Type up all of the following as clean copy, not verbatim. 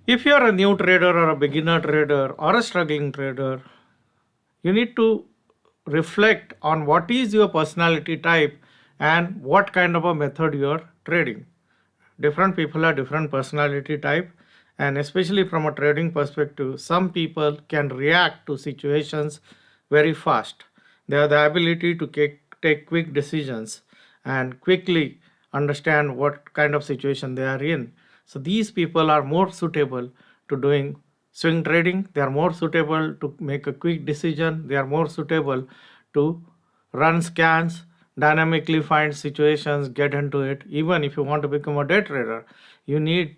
If you are a new trader or a beginner trader or a struggling trader, you need to reflect on what is your personality type and what kind of a method you are trading. Different people have different personality type, and especially from a trading perspective, some people can react to situations very fast. They have the ability to take quick decisions and quickly understand what kind of situation they are in. So these people are more suitable to doing swing trading. They are more suitable to make a quick decision. They are more suitable to run scans, dynamically find situations, get into it. Even if you want to become a day trader, you need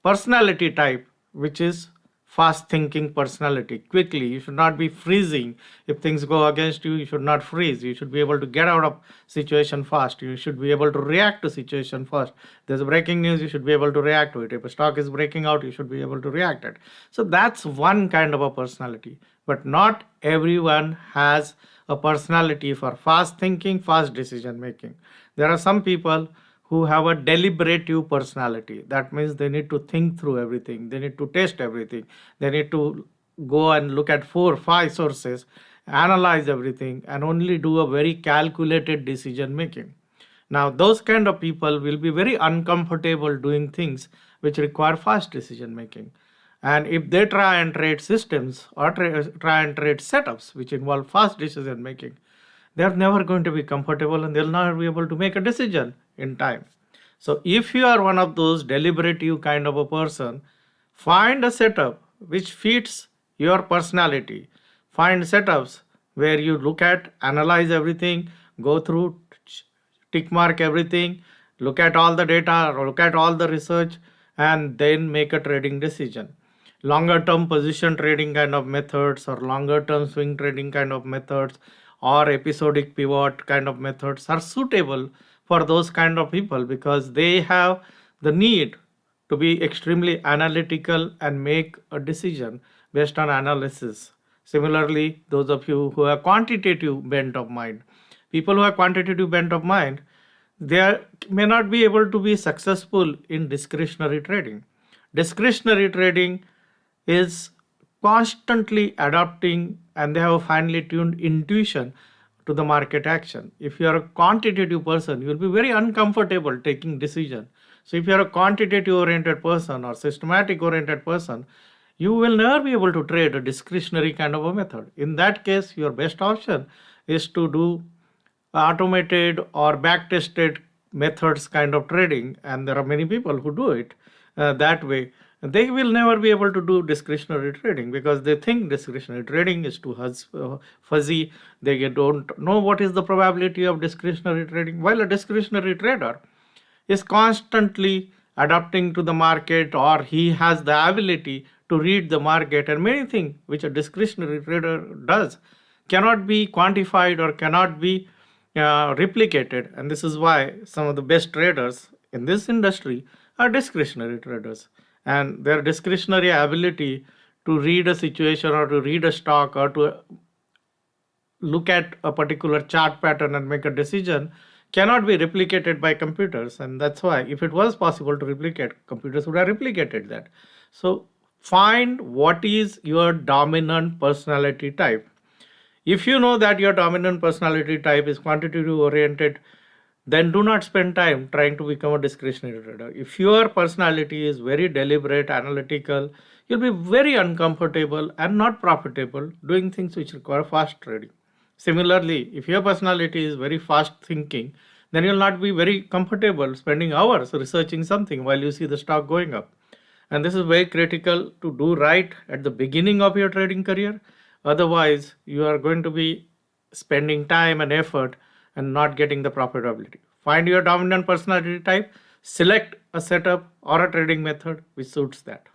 personality type, which is fast thinking personality. Quickly, you should not be freezing. If things go against you, you should not freeze. You should be able to get out of situation fast. You should be able to react to situation fast. There's a breaking news, you should be able to react to it. If a stock is breaking out, you should be able to react it. So that's one kind of a personality. But not everyone has a personality for fast thinking, fast decision making. There are some people who have a deliberative personality. That means they need to think through everything, they need to test everything, they need to go and look at 4 5 sources, analyze everything, and only do a very calculated decision making. Now those kind of people will be very uncomfortable doing things which require fast decision making. And if they try and trade systems or try and trade setups which involve fast decision making, they're never going to be comfortable and they'll never be able to make a decision in time. So if you are one of those deliberative kind of a person, find a setup which fits your personality. Find setups where you look at, analyze everything, go through, tick mark everything, look at all the data or look at all the research, and then make a trading decision. Longer term position trading kind of methods, or longer term swing trading kind of methods, or episodic pivot kind of methods are suitable for those kind of people because they have the need to be extremely analytical and make a decision based on analysis. Similarly, those of you who have quantitative bent of mind, people who have quantitative bent of mind, may not be able to be successful in discretionary trading. Discretionary trading is constantly adapting and they have a finely tuned intuition to the market action. If you are a quantitative person, you will be very uncomfortable taking decision. So if you are a quantitative oriented person or systematic oriented person, you will never be able to trade a discretionary kind of a method. In that case, your best option is to do automated or back tested methods kind of trading, and there are many people who do it that way. They will never be able to do discretionary trading because they think discretionary trading is too fuzzy. They don't know what is the probability of discretionary trading, while a discretionary trader is constantly adapting to the market, or he has the ability to read the market, and many things which a discretionary trader does cannot be quantified or cannot be replicated. And this is why some of the best traders in this industry are discretionary traders, and their discretionary ability to read a situation or to read a stock or to look at a particular chart pattern and make a decision cannot be replicated by computers. And that's why if it was possible to replicate, computers would have replicated that. So find what is your dominant personality type. If you know that your dominant personality type is quantitative oriented, then do not spend time trying to become a discretionary trader. If your personality is very deliberate, analytical, you'll be very uncomfortable and not profitable doing things which require fast trading. Similarly, if your personality is very fast thinking, then you'll not be very comfortable spending hours researching something while you see the stock going up. And this is very critical to do right at the beginning of your trading career. Otherwise, you are going to be spending time and effort and not getting the profitability. Find your dominant personality type, select a setup or a trading method which suits that.